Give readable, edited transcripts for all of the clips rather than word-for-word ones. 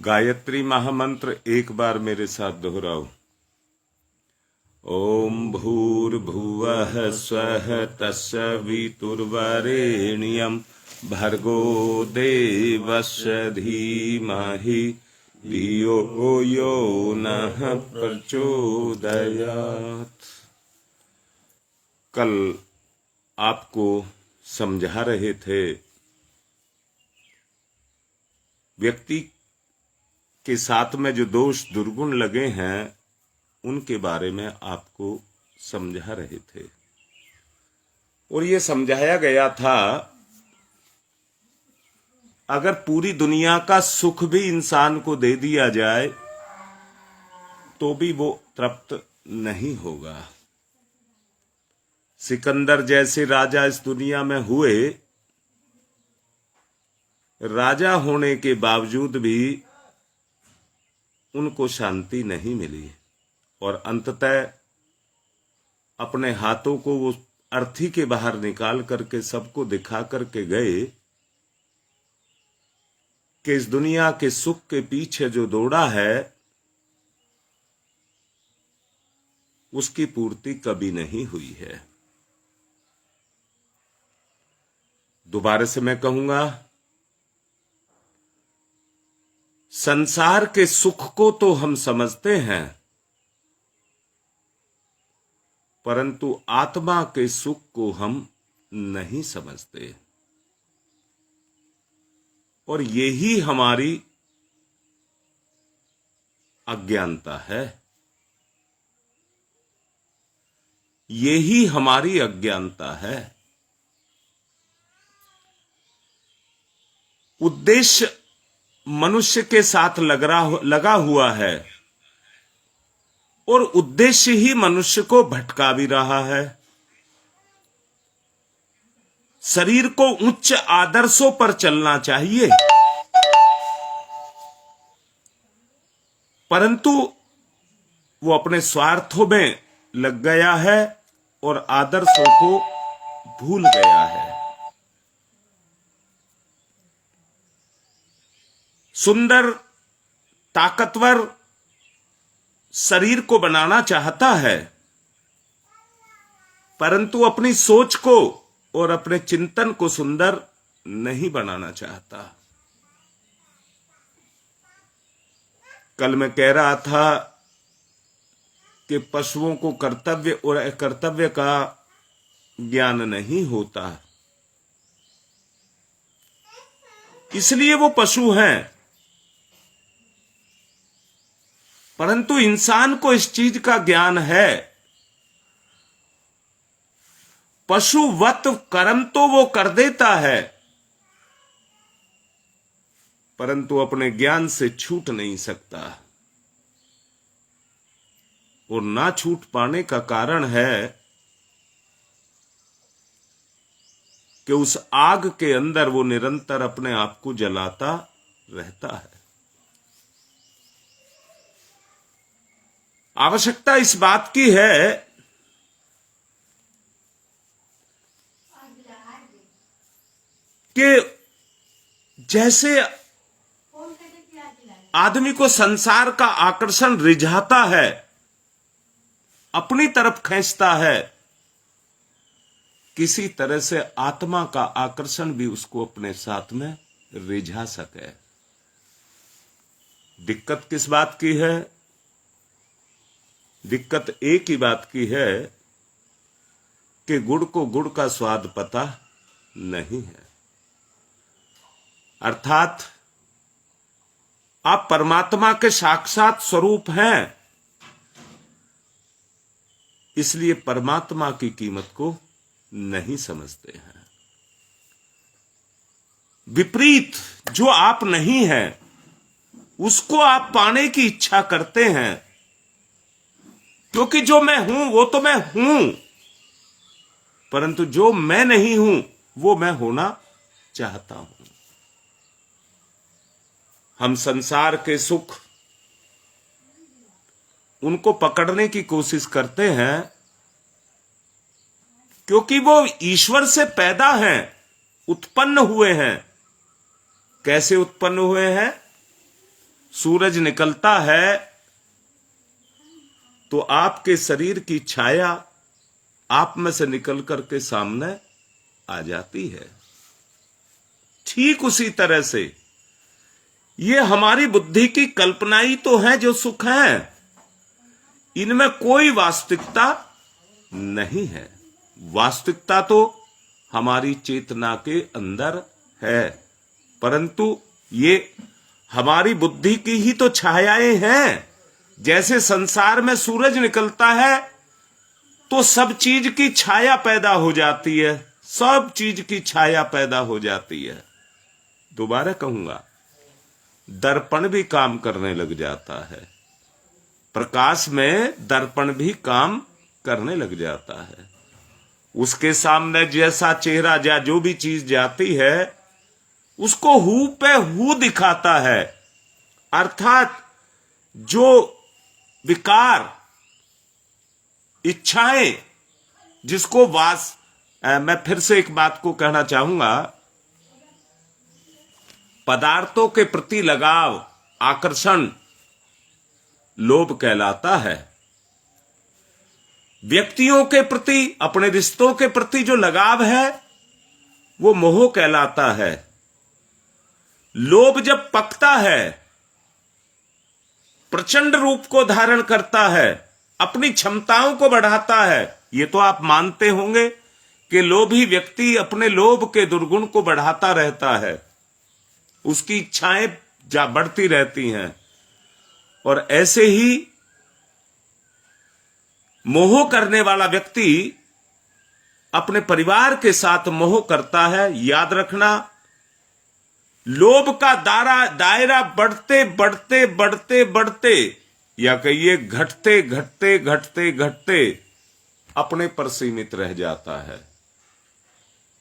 गायत्री महामंत्र एक बार मेरे साथ दोहराओ। ओम भूर्भुवः स्वः तत्सवितुर्वरेण्यं भर्गो देवस्य धीमहि धियो यो नः प्रचोदयात्। कल आपको समझा रहे थे व्यक्ति के साथ में जो दोष दुर्गुण लगे हैं उनके बारे में आपको समझा रहे थे और ये समझाया गया था अगर पूरी दुनिया का सुख भी इंसान को दे दिया जाए तो भी वो तृप्त नहीं होगा। सिकंदर जैसे राजा इस दुनिया में हुए, राजा होने के बावजूद भी उनको शांति नहीं मिली और अंततः अपने हाथों को वो अर्थी के बाहर निकाल करके सबको दिखा करके गए कि इस दुनिया के सुख के पीछे जो दौड़ा है उसकी पूर्ति कभी नहीं हुई है। दोबारा से मैं कहूंगा, संसार के सुख को तो हम समझते हैं परंतु आत्मा के सुख को हम नहीं समझते और यही हमारी अज्ञानता है। यही हमारी अज्ञानता है। उद्देश्य मनुष्य के साथ लगा हुआ है और उद्देश्य ही मनुष्य को भटका भी रहा है। शरीर को उच्च आदर्शों पर चलना चाहिए परंतु वो अपने स्वार्थों में लग गया है और आदर्शों को भूल गया है। सुंदर ताकतवर शरीर को बनाना चाहता है परंतु अपनी सोच को और अपने चिंतन को सुंदर नहीं बनाना चाहता। कल मैं कह रहा था कि पशुओं को कर्तव्य और अकर्तव्य का ज्ञान नहीं होता, इसलिए वो पशु हैं। परंतु इंसान को इस चीज का ज्ञान है। पशुवत कर्म तो वो कर देता है परंतु अपने ज्ञान से छूट नहीं सकता और ना छूट पाने का कारण है कि उस आग के अंदर वो निरंतर अपने आप को जलाता रहता है। आवश्यकता इस बात की है कि जैसे आदमी को संसार का आकर्षण रिझाता है, अपनी तरफ खींचता है, किसी तरह से आत्मा का आकर्षण भी उसको अपने साथ में रिझा सके। दिक्कत किस बात की है? दिक्कत एक ही बात की है कि गुड़ को गुड़ का स्वाद पता नहीं है। अर्थात आप परमात्मा के साक्षात स्वरूप हैं, इसलिए परमात्मा की कीमत को नहीं समझते हैं। विपरीत जो आप नहीं हैं उसको आप पाने की इच्छा करते हैं क्योंकि जो मैं हूं वो तो मैं हूं परंतु जो मैं नहीं हूं वो मैं होना चाहता हूं। हम संसार के सुख उनको पकड़ने की कोशिश करते हैं क्योंकि वो ईश्वर से पैदा हैं, उत्पन्न हुए हैं। कैसे उत्पन्न हुए हैं? सूरज निकलता है तो आपके शरीर की छाया आप में से निकल करके सामने आ जाती है। ठीक उसी तरह से ये हमारी बुद्धि की कल्पना ही तो है जो सुख है, इनमें कोई वास्तविकता नहीं है। वास्तविकता तो हमारी चेतना के अंदर है, परंतु ये हमारी बुद्धि की ही तो छायाएं हैं। जैसे संसार में सूरज निकलता है तो सब चीज की छाया पैदा हो जाती है, सब चीज की छाया पैदा हो जाती है। दोबारा कहूंगा, दर्पण भी काम करने लग जाता है, प्रकाश में दर्पण भी काम करने लग जाता है। उसके सामने जैसा चेहरा या जो भी चीज जाती है उसको हू पे हू दिखाता है। अर्थात जो विकार, इच्छाएं, जिसको मैं फिर से एक बात को कहना चाहूंगा, पदार्थों के प्रति लगाव, आकर्षण लोभ कहलाता है। व्यक्तियों के प्रति, अपने रिश्तों के प्रति जो लगाव है वो मोह कहलाता है। लोभ जब पकता है, प्रचंड रूप को धारण करता है, अपनी क्षमताओं को बढ़ाता है। ये तो आप मानते होंगे कि लोभी व्यक्ति अपने लोभ के दुर्गुण को बढ़ाता रहता है, उसकी इच्छाएं बढ़ती रहती हैं। और ऐसे ही मोह करने वाला व्यक्ति अपने परिवार के साथ मोह करता है। याद रखना, लोभ का दायरा बढ़ते बढ़ते बढ़ते बढ़ते, या कहिए घटते घटते घटते घटते अपने पर सीमित रह जाता है।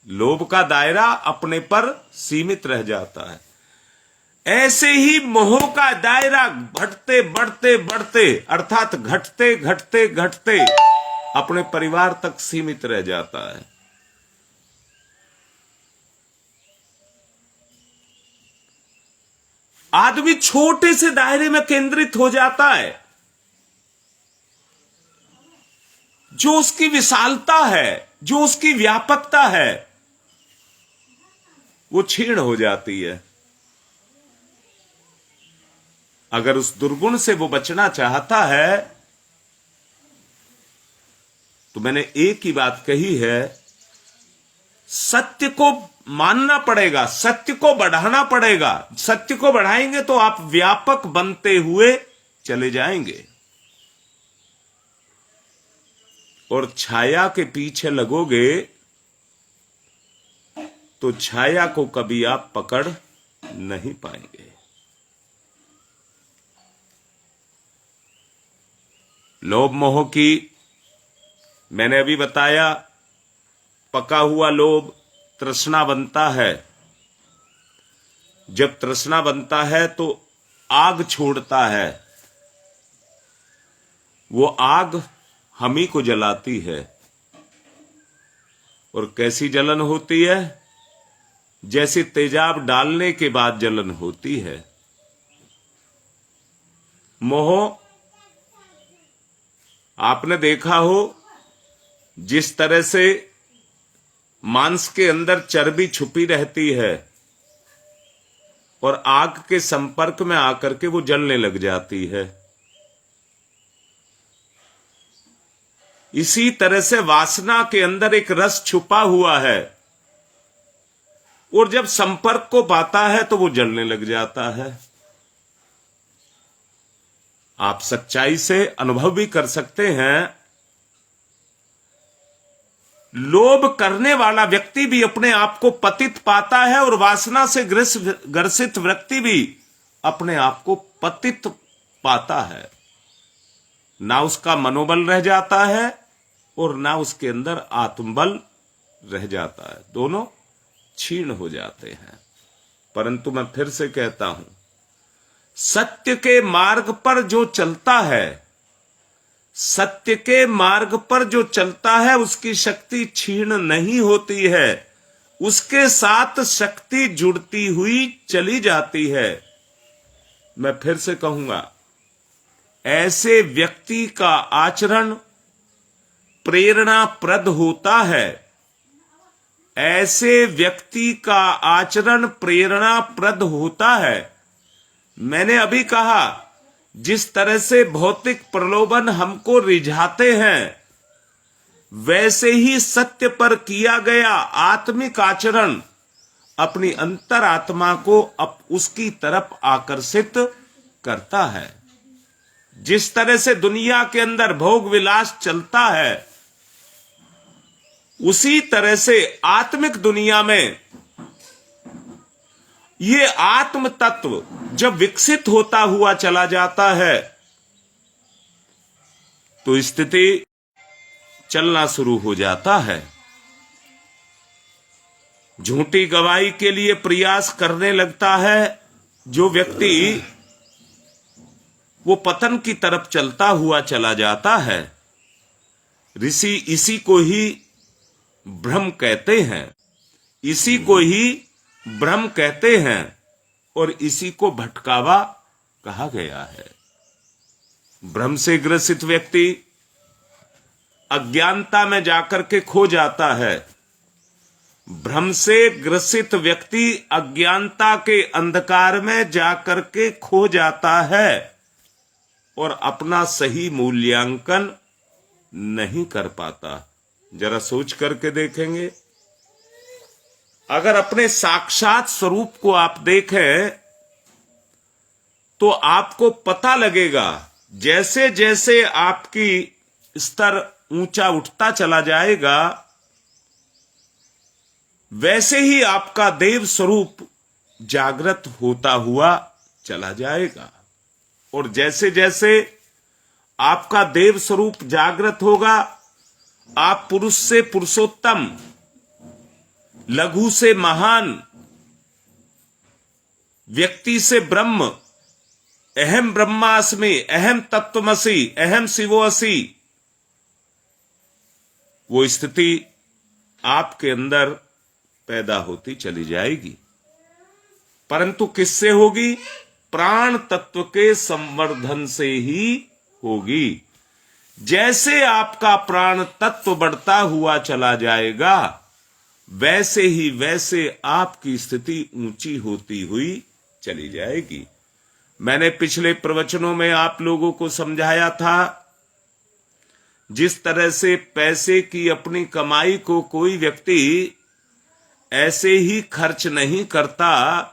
लोभ का दायरा अपने पर सीमित रह जाता है। ऐसे ही मोह का दायरा बढ़ते बढ़ते बढ़ते, अर्थात घटते घटते घटते अपने परिवार तक सीमित रह जाता है। आदमी छोटे से दायरे में केंद्रित हो जाता है। जो उसकी विशालता है, जो उसकी व्यापकता है, वो क्षीण हो जाती है। अगर उस दुर्गुण से वो बचना चाहता है तो मैंने एक ही बात कही है, सत्य को मानना पड़ेगा, सत्य को बढ़ाना पड़ेगा। सत्य को बढ़ाएंगे तो आप व्यापक बनते हुए चले जाएंगे। और छाया के पीछे लगोगे तो छाया को कभी आप पकड़ नहीं पाएंगे। लोभ मोह की मैंने अभी बताया, पका हुआ लोभ तृष्णा बनता है। जब तृष्णा बनता है तो आग छोड़ता है। वो आग हम ही को जलाती है। और कैसी जलन होती है? जैसे तेजाब डालने के बाद जलन होती है। मोह, आपने देखा हो जिस तरह से मांस के अंदर चर्बी छुपी रहती है और आग के संपर्क में आकर के वो जलने लग जाती है, इसी तरह से वासना के अंदर एक रस छुपा हुआ है और जब संपर्क को पाता है तो वो जलने लग जाता है। आप सच्चाई से अनुभव भी कर सकते हैं। लोभ करने वाला व्यक्ति भी अपने आप को पतित पाता है और वासना से ग्रसित व्यक्ति भी अपने आप को पतित पाता है। ना उसका मनोबल रह जाता है और ना उसके अंदर आत्मबल रह जाता है। दोनों क्षीण हो जाते हैं। परंतु मैं फिर से कहता हूं, सत्य के मार्ग पर जो चलता है, सत्य के मार्ग पर जो चलता है, उसकी शक्ति क्षीण नहीं होती है, उसके साथ शक्ति जुड़ती हुई चली जाती है। मैं फिर से कहूंगा, ऐसे व्यक्ति का आचरण प्रेरणाप्रद होता है। ऐसे व्यक्ति का आचरण प्रेरणाप्रद होता है। मैंने अभी कहा, जिस तरह से भौतिक प्रलोभन हमको रिझाते हैं, वैसे ही सत्य पर किया गया आत्मिक आचरण अपनी अंतरात्मा को उसकी तरफ आकर्षित करता है। जिस तरह से दुनिया के अंदर भोग विलास चलता है, उसी तरह से आत्मिक दुनिया में ये आत्म तत्व जब विकसित होता हुआ चला जाता है, तो स्थिति चलना शुरू हो जाता है। झूठी गवाही के लिए प्रयास करने लगता है जो व्यक्ति, वो पतन की तरफ चलता हुआ चला जाता है। ऋषि इसी को ही भ्रम कहते हैं, इसी को ही भ्रम कहते हैं, और इसी को भटकावा कहा गया है। भ्रम से ग्रसित व्यक्ति अज्ञानता में जाकर के खो जाता है। भ्रम से ग्रसित व्यक्ति अज्ञानता के अंधकार में जाकर के खो जाता है और अपना सही मूल्यांकन नहीं कर पाता। जरा सोच करके देखेंगे, अगर अपने साक्षात स्वरूप को आप देखें तो आपको पता लगेगा, जैसे जैसे आपकी स्तर ऊंचा उठता चला जाएगा, वैसे ही आपका देव स्वरूप जागृत होता हुआ चला जाएगा। और जैसे जैसे आपका देव स्वरूप जागृत होगा, आप पुरुष से पुरुषोत्तम, लघु से महान, व्यक्ति से ब्रह्म, अहम ब्रह्मास्मि, अहम तत्वमसि, अहम शिवोऽसि, वो स्थिति आपके अंदर पैदा होती चली जाएगी। परंतु किससे होगी? प्राण तत्व के संवर्धन से ही होगी। जैसे आपका प्राण तत्व बढ़ता हुआ चला जाएगा, वैसे ही वैसे आपकी स्थिति ऊंची होती हुई चली जाएगी। मैंने पिछले प्रवचनों में आप लोगों को समझाया था, जिस तरह से पैसे की अपनी कमाई को कोई व्यक्ति ऐसे ही खर्च नहीं करता,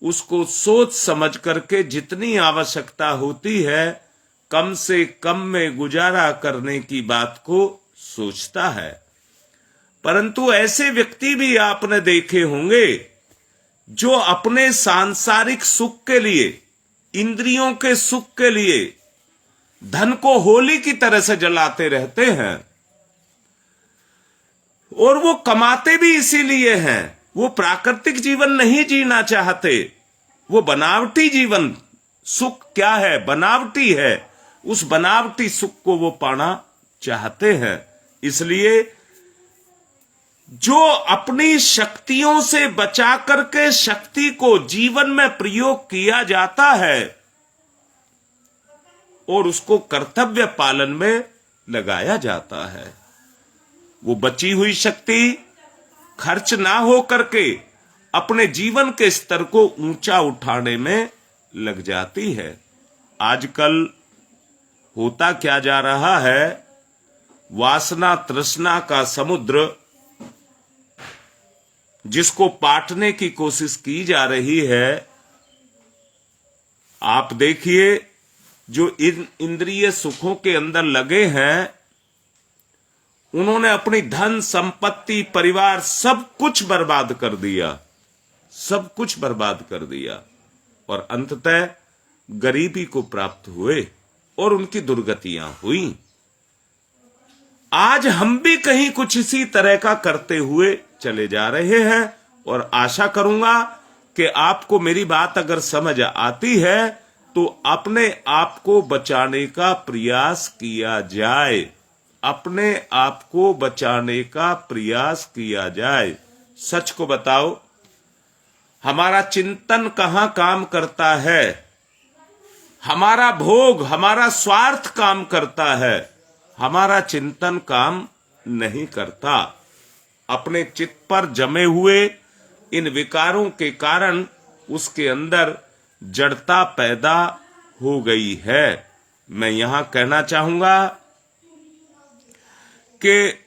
उसको सोच समझ करके जितनी आवश्यकता होती है कम से कम में गुजारा करने की बात को सोचता है। परंतु ऐसे व्यक्ति भी आपने देखे होंगे जो अपने सांसारिक सुख के लिए, इंद्रियों के सुख के लिए धन को होली की तरह से जलाते रहते हैं, और वो कमाते भी इसीलिए हैं। वो प्राकृतिक जीवन नहीं जीना चाहते, वो बनावटी जीवन, सुख क्या है? बनावटी है। उस बनावटी सुख को वो पाना चाहते हैं। इसलिए जो अपनी शक्तियों से बचा करके शक्ति को जीवन में प्रयोग किया जाता है और उसको कर्तव्य पालन में लगाया जाता है, वो बची हुई शक्ति खर्च ना हो करके अपने जीवन के स्तर को ऊंचा उठाने में लग जाती है। आजकल होता क्या जा रहा है, वासना तृष्णा का समुद्र जिसको पाटने की कोशिश की जा रही है। आप देखिए, जो इन इंद्रिय सुखों के अंदर लगे हैं, उन्होंने अपनी धन संपत्ति परिवार सब कुछ बर्बाद कर दिया, सब कुछ बर्बाद कर दिया, और अंततः गरीबी को प्राप्त हुए और उनकी दुर्गतियां हुई। आज हम भी कहीं कुछ इसी तरह का करते हुए चले जा रहे हैं, और आशा करूंगा कि आपको मेरी बात अगर समझ आती है तो अपने आप को बचाने का प्रयास किया जाए, अपने आप को बचाने का प्रयास किया जाए। सच को बताओ, हमारा चिंतन कहां काम करता है? हमारा भोग, हमारा स्वार्थ काम करता है, हमारा चिंतन काम नहीं करता। अपने चित्त पर जमे हुए इन विकारों के कारण उसके अंदर जड़ता पैदा हो गई है। मैं यहां कहना चाहूंगा कि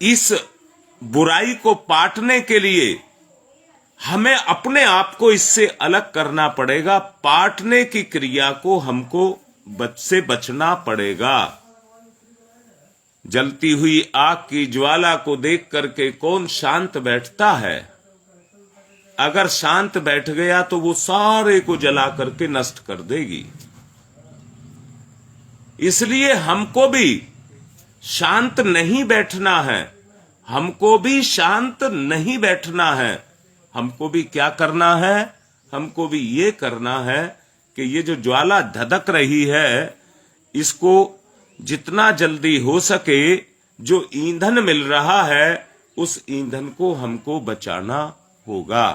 इस बुराई को पाटने के लिए हमें अपने आप को इससे अलग करना पड़ेगा। पाटने की क्रिया को हमको से बचना पड़ेगा। जलती हुई आग की ज्वाला को देख करके कौन शांत बैठता है? अगर शांत बैठ गया तो वो सारे को जला करके नष्ट कर देगी। इसलिए हमको भी शांत नहीं बैठना है, हमको भी शांत नहीं बैठना है। हमको भी क्या करना है? हमको भी ये करना है कि ये जो ज्वाला धधक रही है, इसको जितना जल्दी हो सके जो ईंधन मिल रहा है उस ईंधन को हमको बचाना होगा।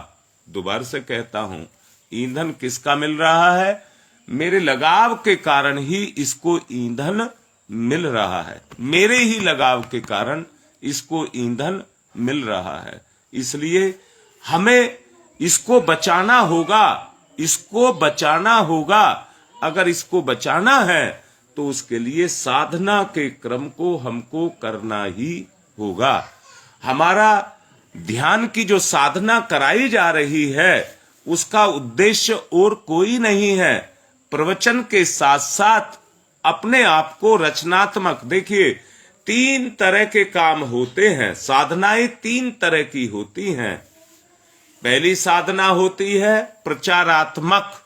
दोबारा से कहता हूं, ईंधन किसका मिल रहा है? मेरे लगाव के कारण ही इसको ईंधन मिल रहा है, मेरे ही लगाव के कारण इसको ईंधन मिल रहा है। इसलिए हमें इसको बचाना होगा, इसको बचाना होगा। अगर इसको बचाना है तो उसके लिए साधना के क्रम को हमको करना ही होगा। हमारा ध्यान की जो साधना कराई जा रही है उसका उद्देश्य और कोई नहीं है, प्रवचन के साथ साथ अपने आप को रचनात्मक। देखिए, 3 तरह के काम होते हैं, साधनाएं 3 तरह की होती हैं। पहली साधना होती है प्रचारात्मक।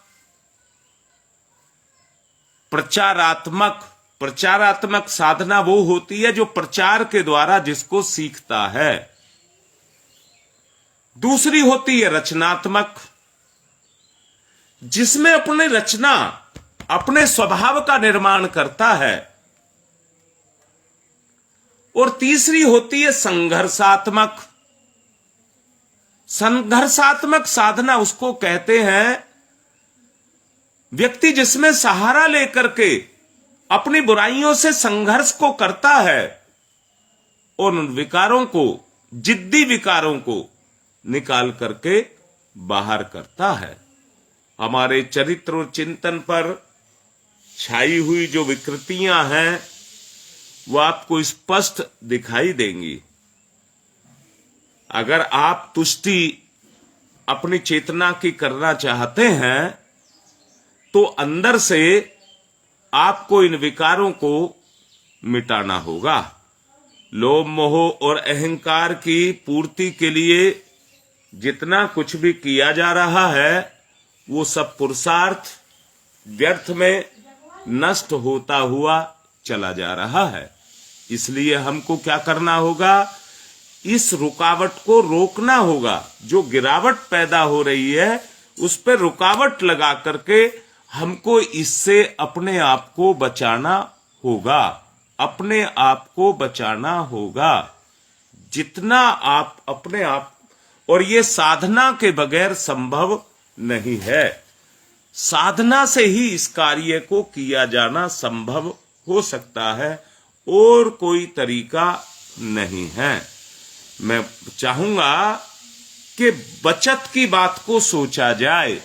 प्रचारात्मक साधना वो होती है जो प्रचार के द्वारा जिसको सीखता है। दूसरी होती है रचनात्मक, जिसमें अपने रचना, अपने स्वभाव का निर्माण करता है। और तीसरी होती है संघर्षात्मक। संघर्षात्मक साधना उसको कहते हैं व्यक्ति जिसमें सहारा लेकर के अपनी बुराइयों से संघर्ष को करता है और उन विकारों को, जिद्दी विकारों को निकाल करके बाहर करता है। हमारे चरित्र और चिंतन पर छाई हुई जो विकृतियां हैं वो आपको स्पष्ट दिखाई देंगी। अगर आप तुष्टि अपनी चेतना की करना चाहते हैं तो अंदर से आपको इन विकारों को मिटाना होगा। लोभ, मोह और अहंकार की पूर्ति के लिए जितना कुछ भी किया जा रहा है वो सब पुरुषार्थ व्यर्थ में नष्ट होता हुआ चला जा रहा है। इसलिए हमको क्या करना होगा? इस रुकावट को रोकना होगा। जो गिरावट पैदा हो रही है उस पर रुकावट लगा करके हमको इससे अपने आप को बचाना होगा, अपने आप को बचाना होगा। जितना आप अपने आप, और ये साधना के बगैर संभव नहीं है। साधना से ही इस कार्य को किया जाना संभव हो सकता है, और कोई तरीका नहीं है। मैं चाहूंगा कि बचत की बात को सोचा जाए,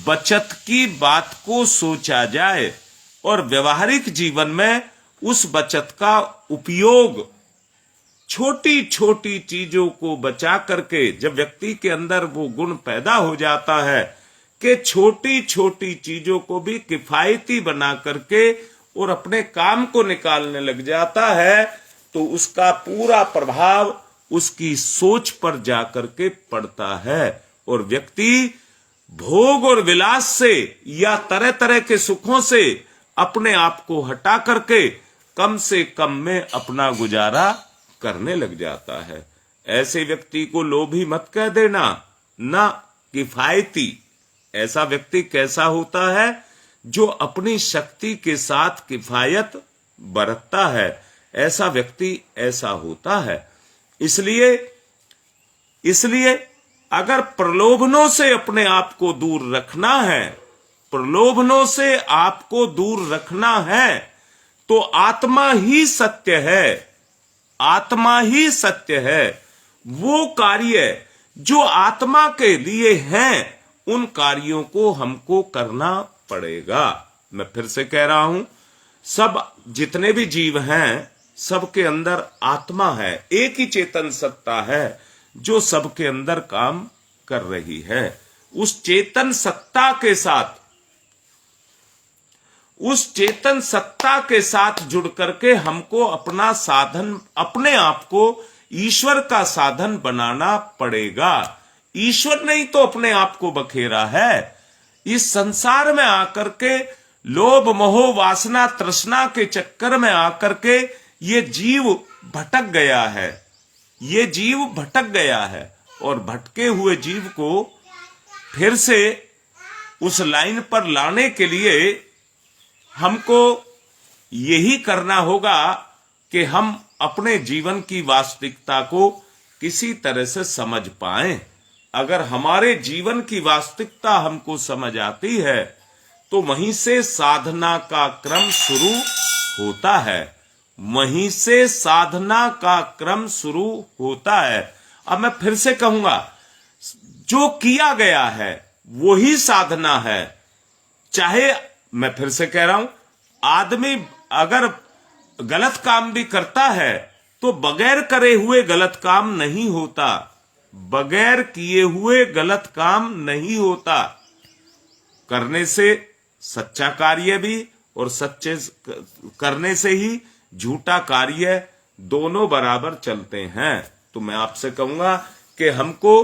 बचत की बात को सोचा जाए और व्यवहारिक जीवन में उस बचत का उपयोग छोटी छोटी चीजों को बचा करके, जब व्यक्ति के अंदर वो गुण पैदा हो जाता है कि छोटी छोटी चीजों को भी किफायती बना करके और अपने काम को निकालने लग जाता है, तो उसका पूरा प्रभाव उसकी सोच पर जाकर के पड़ता है और व्यक्ति भोग और विलास से या तरह तरह के सुखों से अपने आप को हटा करके कम से कम में अपना गुजारा करने लग जाता है। ऐसे व्यक्ति को लोभी मत कह देना, ना किफायती। ऐसा व्यक्ति कैसा होता है? जो अपनी शक्ति के साथ किफायत बरतता है, ऐसा व्यक्ति ऐसा होता है। इसलिए अगर प्रलोभनों से अपने आप को दूर रखना है प्रलोभनों से आपको दूर रखना है तो आत्मा ही सत्य है, आत्मा ही सत्य है। वो कार्य जो आत्मा के लिए हैं उन कार्यों को हमको करना पड़ेगा। मैं फिर से कह रहा हूं, सब जितने भी जीव हैं सबके अंदर आत्मा है, एक ही चेतन सत्ता है जो सबके अंदर काम कर रही है। उस चेतन सत्ता के साथ, उस चेतन सत्ता के साथ जुड़ करके हमको अपना साधन, अपने आप को ईश्वर का साधन बनाना पड़ेगा। ईश्वर ने ही तो अपने आप को बखेरा है। इस संसार में आकर के लोभ मोह वासना तृष्णा के चक्कर में आकर के ये जीव भटक गया है, ये जीव भटक गया है। और भटके हुए जीव को फिर से उस लाइन पर लाने के लिए हमको यही करना होगा कि हम अपने जीवन की वास्तविकता को किसी तरह से समझ पाएं। अगर हमारे जीवन की वास्तविकता हमको समझ आती है तो वहीं से साधना का क्रम शुरू होता है, वहीं से साधना का क्रम शुरू होता है। अब मैं फिर से कहूंगा, जो किया गया है वही साधना है। चाहे, मैं फिर से कह रहा हूं, आदमी अगर गलत काम भी करता है तो बगैर करे हुए गलत काम नहीं होता, बगैर किए हुए गलत काम नहीं होता। करने से सच्चा कार्य भी और सच्चे करने से ही झूठा कार्य दोनों बराबर चलते हैं। तो मैं आपसे कहूंगा कि हमको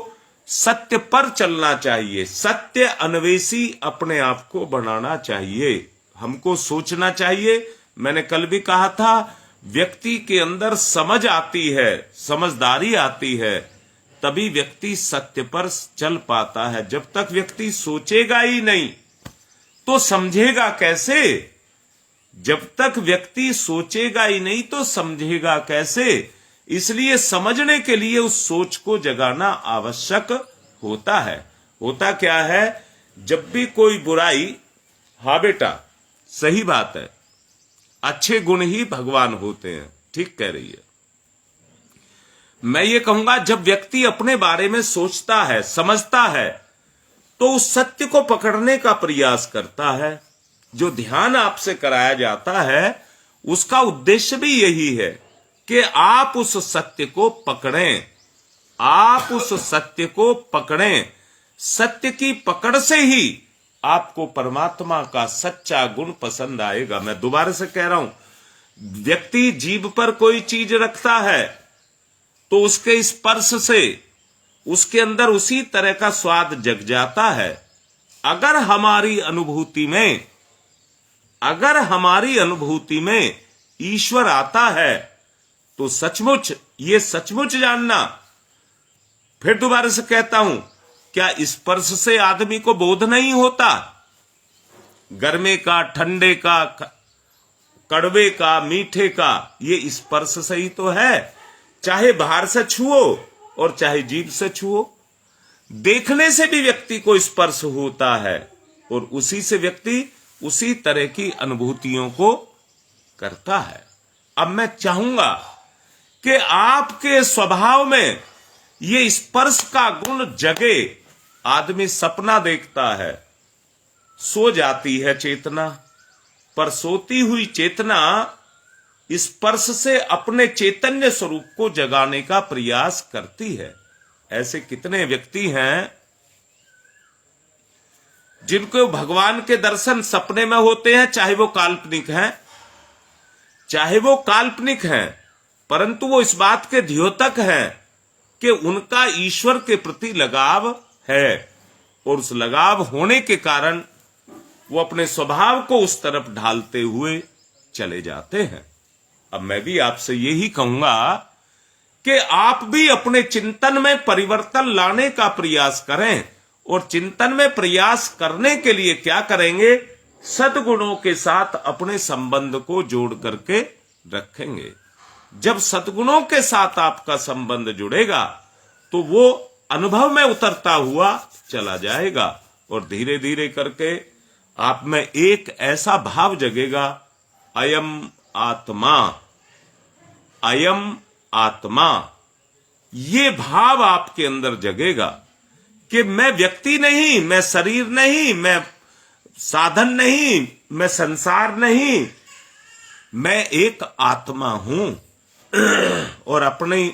सत्य पर चलना चाहिए, सत्य अन्वेषी अपने आप को बनाना चाहिए। हमको सोचना चाहिए। मैंने कल भी कहा था, व्यक्ति के अंदर समझ आती है, समझदारी आती है, तभी व्यक्ति सत्य पर चल पाता है। जब तक व्यक्ति सोचेगा ही नहीं तो समझेगा कैसे? जब तक व्यक्ति सोचेगा ही नहीं तो समझेगा कैसे? इसलिए समझने के लिए उस सोच को जगाना आवश्यक होता है। होता क्या है, जब भी कोई बुराई, हाँ बेटा सही बात है, अच्छे गुण ही भगवान होते हैं, ठीक कह रही है। मैं ये कहूंगा, जब व्यक्ति अपने बारे में सोचता है, समझता है, तो उस सत्य को पकड़ने का प्रयास करता है। जो ध्यान आपसे कराया जाता है उसका उद्देश्य भी यही है कि आप उस सत्य को पकड़ें, आप उस सत्य को पकड़ें। सत्य की पकड़ से ही आपको परमात्मा का सच्चा गुण पसंद आएगा। मैं दोबारा से कह रहा हूं, व्यक्ति जीभ पर कोई चीज रखता है तो उसके स्पर्श से उसके अंदर उसी तरह का स्वाद जग जाता है। अगर हमारी अनुभूति में ईश्वर आता है तो सचमुच, ये सचमुच जानना, फिर दोबारा से कहता हूं, क्या स्पर्श से आदमी को बोध नहीं होता? गर्मे का, ठंडे का, कड़वे का, मीठे का, ये स्पर्श से ही तो है। चाहे बाहर से छुओ और चाहे जीभ से छुओ, देखने से भी व्यक्ति को स्पर्श होता है और उसी से व्यक्ति उसी तरह की अनुभूतियों को करता है। अब मैं चाहूंगा कि आपके स्वभाव में ये स्पर्श का गुण जगे। आदमी सपना देखता है, सो जाती है चेतना, पर सोती हुई चेतना स्पर्श से अपने चैतन्य स्वरूप को जगाने का प्रयास करती है। ऐसे कितने व्यक्ति हैं जिनको भगवान के दर्शन सपने में होते हैं, चाहे वो काल्पनिक हैं, परंतु वो इस बात के द्योतक हैं कि उनका ईश्वर के प्रति लगाव है और उस लगाव होने के कारण वो अपने स्वभाव को उस तरफ ढालते हुए चले जाते हैं। अब मैं भी आपसे यही कहूंगा कि आप भी अपने चिंतन में परिवर्तन लाने का प्रयास करें। और चिंतन में प्रयास करने के लिए क्या करेंगे? सद्गुणों के साथ अपने संबंध को जोड़ करके रखेंगे। जब सद्गुणों के साथ आपका संबंध जुड़ेगा तो वो अनुभव में उतरता हुआ चला जाएगा और धीरे धीरे करके आप में एक ऐसा भाव जगेगा, अयम आत्मा, अयम आत्मा। ये भाव आपके अंदर जगेगा कि मैं व्यक्ति नहीं, मैं शरीर नहीं, मैं साधन नहीं, मैं संसार नहीं, मैं एक आत्मा हूं। और अपने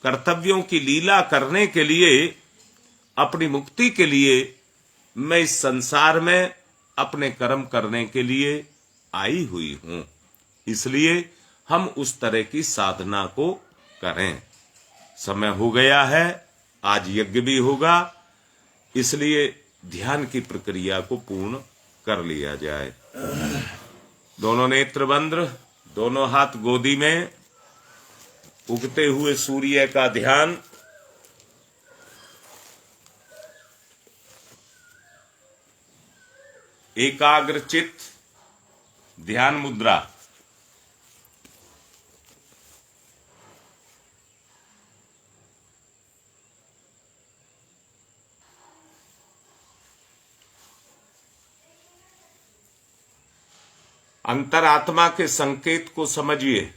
कर्तव्यों की लीला करने के लिए, अपनी मुक्ति के लिए मैं इस संसार में अपने कर्म करने के लिए आई हुई हूं। इसलिए हम उस तरह की साधना को करें। समय हो गया है, आज यज्ञ भी होगा, इसलिए ध्यान की प्रक्रिया को पूर्ण कर लिया जाए। दोनों नेत्र बंद, दोनों हाथ गोदी में, उगते हुए सूर्य का ध्यान। एकाग्र चित्त, ध्यान मुद्रा। अंतरात्मा के संकेत को समझिए।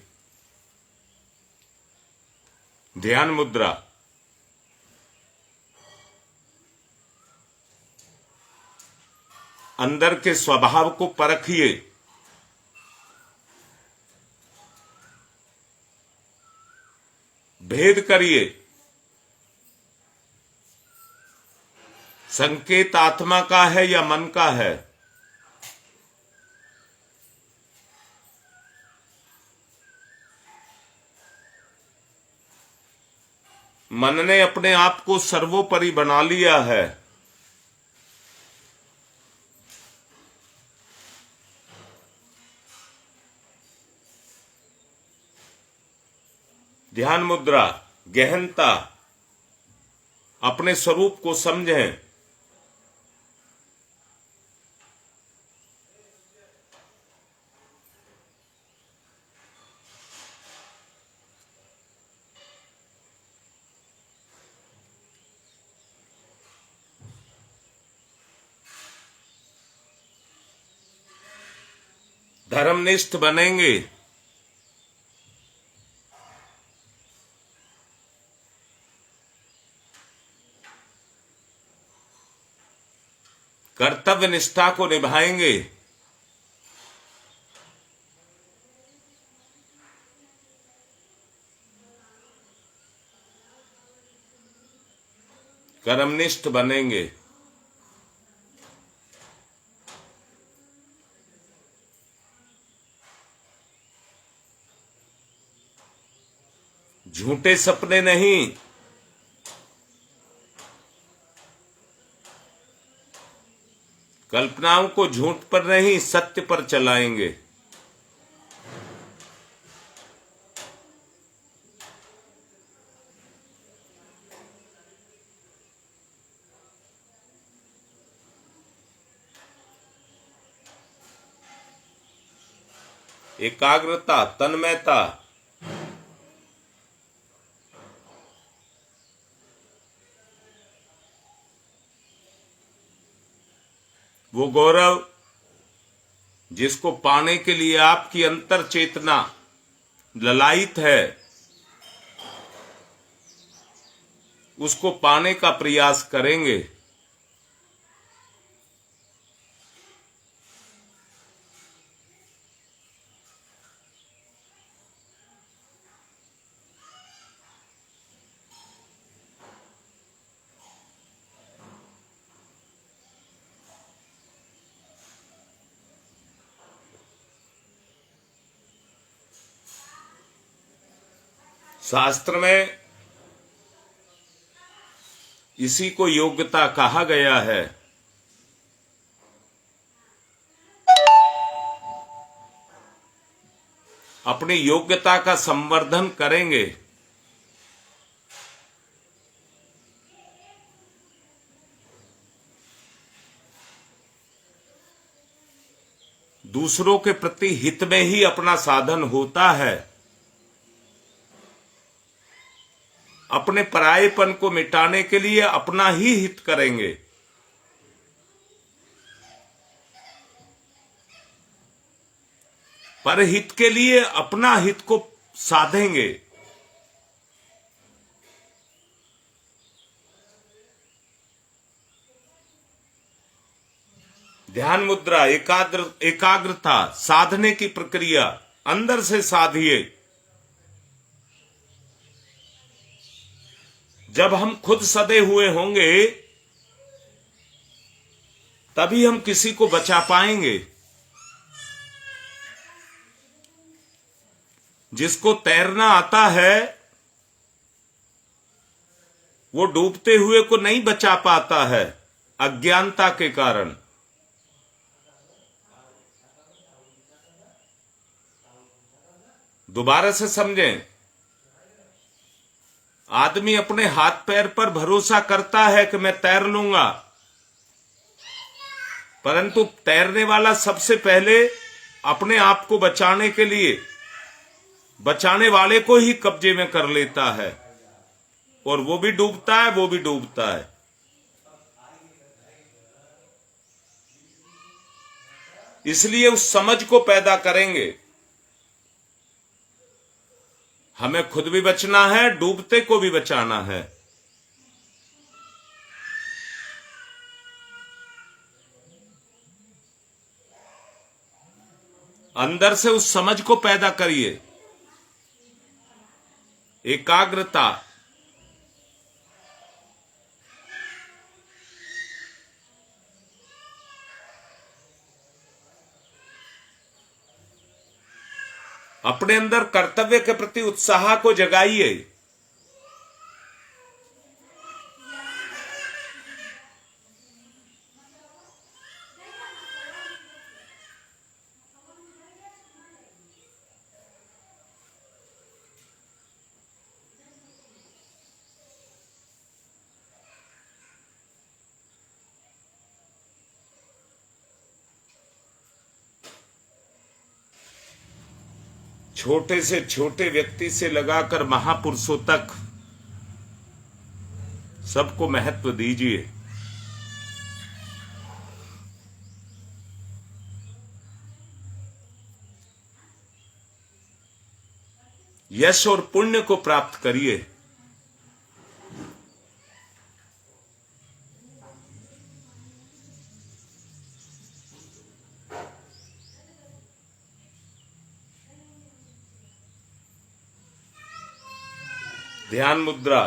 ध्यान मुद्रा। अंदर के स्वभाव को परखिए। भेद करिए। संकेत आत्मा का है या मन का है? मन ने अपने आप को सर्वोपरि बना लिया है। ध्यान मुद्रा, गहनता, अपने स्वरूप को समझें। धर्मनिष्ठ बनेंगे। कर्तव्य निष्ठा को निभाएंगे। कर्मनिष्ठ बनेंगे। झूठे सपने नहीं, कल्पनाओं को झूठ पर नहीं, सत्य पर चलाएंगे। एकाग्रता, तन्मयता, वो गौरव जिसको पाने के लिए आपकी अंतर चेतना ललायित है, उसको पाने का प्रयास करेंगे। शास्त्र में इसी को योग्यता कहा गया है। अपनी योग्यता का संवर्धन करेंगे। दूसरों के प्रति हित में ही अपना साधन होता है। अपने परायेपन को मिटाने के लिए अपना ही हित करेंगे। परहित के लिए अपना हित को साधेंगे। ध्यान मुद्रा, एकाग्रता, साधने की प्रक्रिया अंदर से साधिए। जब हम खुद सदे हुए होंगे तभी हम किसी को बचा पाएंगे। जिसको तैरना आता है वो डूबते हुए को नहीं बचा पाता है, अज्ञानता के कारण। दोबारा से समझें, आदमी अपने हाथ पैर पर भरोसा करता है कि मैं तैर लूंगा, परंतु तैरने वाला सबसे पहले अपने आप को बचाने के लिए बचाने वाले को ही कब्जे में कर लेता है, और वो भी डूबता है, वो भी डूबता है। इसलिए उस समझ को पैदा करेंगे। हमें खुद भी बचना है, डूबते को भी बचाना है। अंदर से उस समझ को पैदा करिए। एकाग्रता, अपने अंदर कर्तव्य के प्रति उत्साह को जगाइए। छोटे से छोटे व्यक्ति से लगाकर महापुरुषों तक सबको महत्व दीजिए। यश और पुण्य को प्राप्त करिए। ध्यान मुद्रा,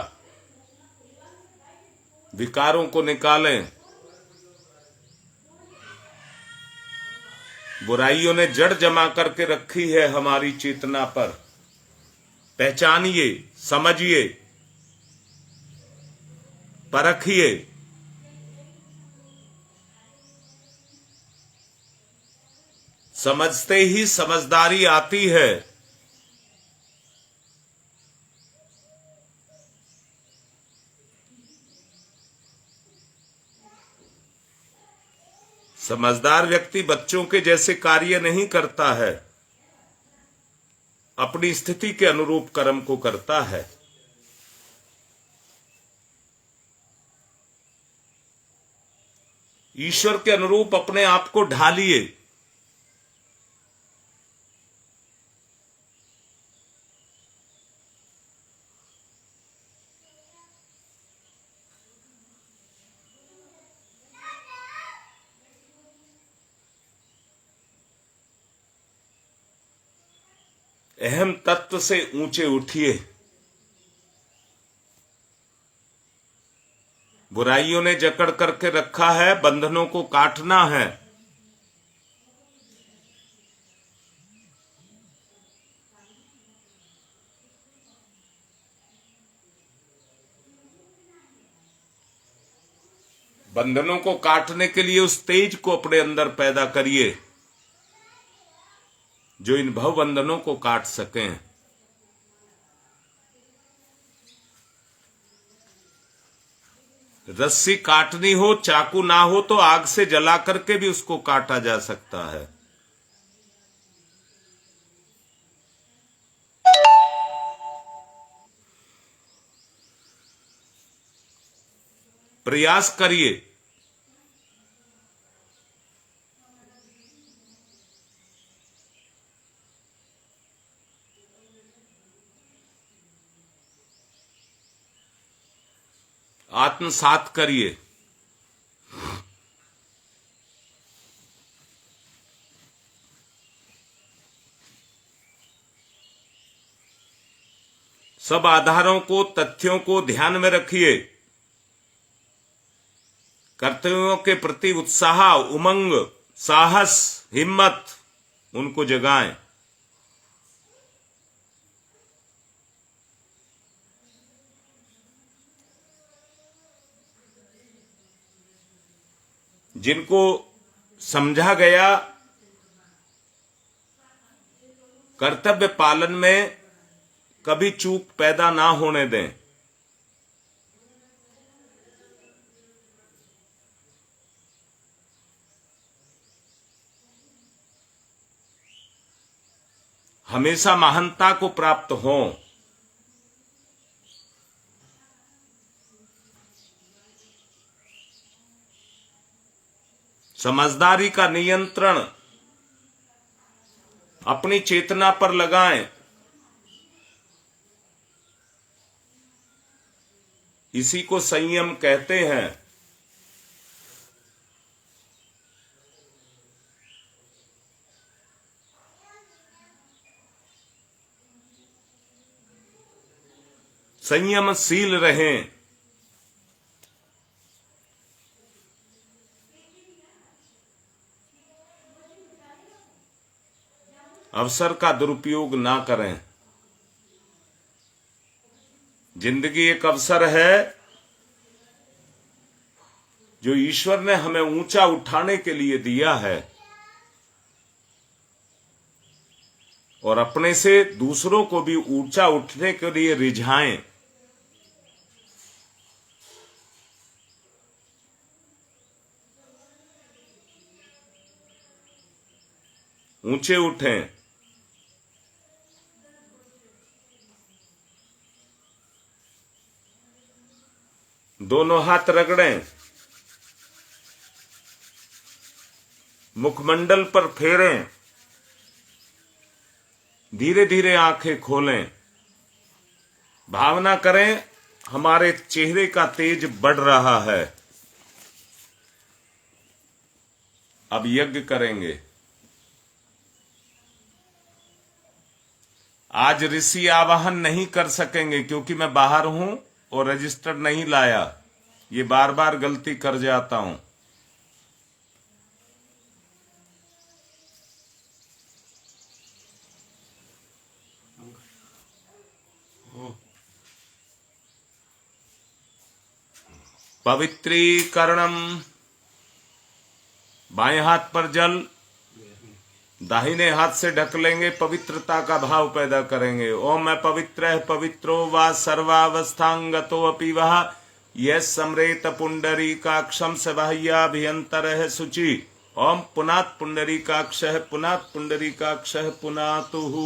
विकारों को निकालें। बुराइयों ने जड़ जमा करके रखी है हमारी चेतना पर। पहचानिए, समझिए, परखिए। समझते ही समझदारी आती है। समझदार व्यक्ति बच्चों के जैसे कार्य नहीं करता है, अपनी स्थिति के अनुरूप कर्म को करता है। ईश्वर के अनुरूप अपने आप को ढालिए। अहम तत्व से ऊंचे उठिए। बुराइयों ने जकड़ करके रखा है, बंधनों को काटना है। बंधनों को काटने के लिए उस तेज को अपने अंदर पैदा करिए जो इन भव बंधनों को काट सकें। रस्सी काटनी हो, चाकू ना हो तो आग से जला करके भी उसको काटा जा सकता है। प्रयास करिए। आत्मसात करिए। सब आधारों को, तथ्यों को ध्यान में रखिए। कर्तव्यों के प्रति उत्साह, उमंग, साहस, हिम्मत उनको जगाएं। जिनको समझा गया कर्तव्य पालन में कभी चूक पैदा ना होने दें। हमेशा महानता को प्राप्त हों। समझदारी का नियंत्रण अपनी चेतना पर लगाएं। इसी को संयम कहते हैं। संयमशील रहें। अवसर का दुरुपयोग ना करें। जिंदगी एक अवसर है जो ईश्वर ने हमें ऊंचा उठाने के लिए दिया है और अपने से दूसरों को भी ऊंचा उठने के लिए रिझाएं। ऊंचे उठें। दोनों हाथ रगड़ें। मुखमंडल पर फेरें। धीरे धीरे आंखें खोलें। भावना करें हमारे चेहरे का तेज बढ़ रहा है। अब यज्ञ करेंगे। आज ऋषि आवाहन नहीं कर सकेंगे क्योंकि मैं बाहर हूं और रजिस्टर नहीं लाया। ये बार बार गलती कर जाता हूं। पवित्रीकरणम। बाएं हाथ पर जल, दाहिने हाथ से ढक लेंगे। पवित्रता का भाव पैदा करेंगे। ओम मैं पवित्र पवित्रो वा सर्वावस्थांगतो अपि वह यह समरेत पुंडरीकाक्षम स बाह्याभ्यंतर शुचि। ओम पुनात् पुंडरीकाक्ष पुनात् पुंडरीकाक्ष पुनातुः।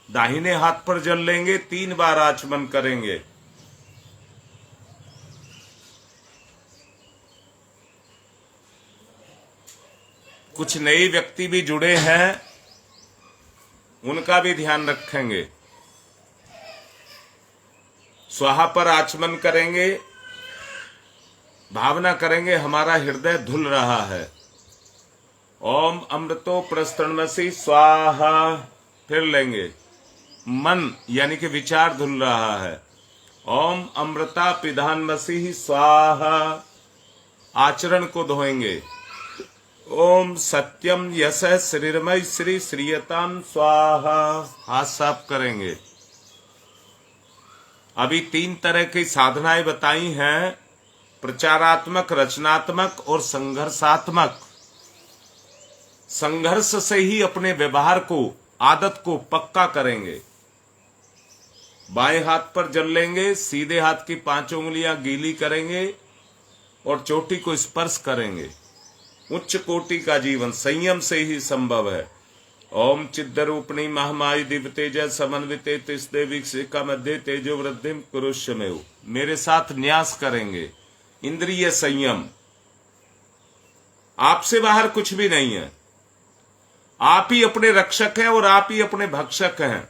दाहिने हाथ पर जल लेंगे। 3 बार आचमन करेंगे। कुछ नए व्यक्ति भी जुड़े हैं, उनका भी ध्यान रखेंगे। स्वाहा पर आचमन करेंगे। भावना करेंगे हमारा हृदय धुल रहा है। ओम अमृतो प्रस्तरणमसि स्वाहा। फिर लेंगे। मन यानी कि विचार धुल रहा है। ओम अमृता पिधानमसि स्वाहा। आचरण को धोएंगे। ओम सत्यम यश श्रीरमय श्री श्रीयताम स्वाहा। हाथ साफ करेंगे। अभी 3 तरह की साधनाएं बताई हैं, प्रचारात्मक, रचनात्मक और संघर्षात्मक। संघर्ष से ही अपने व्यवहार को, आदत को पक्का करेंगे। बाएं हाथ पर जल लेंगे। सीधे हाथ की 5 उंगलियां गीली करेंगे और चोटी को स्पर्श करेंगे। उच्च कोटि का जीवन संयम से ही संभव है। ओम चिद्रूपणी महामायी दिव्य तेज समन्विते तिस्देवी शिखा मध्य तेजो वृद्धिम कुरुष्यमेव। मेरे साथ न्यास करेंगे। इंद्रिय संयम। आपसे बाहर कुछ भी नहीं है। आप ही अपने रक्षक हैं और आप ही अपने भक्षक हैं।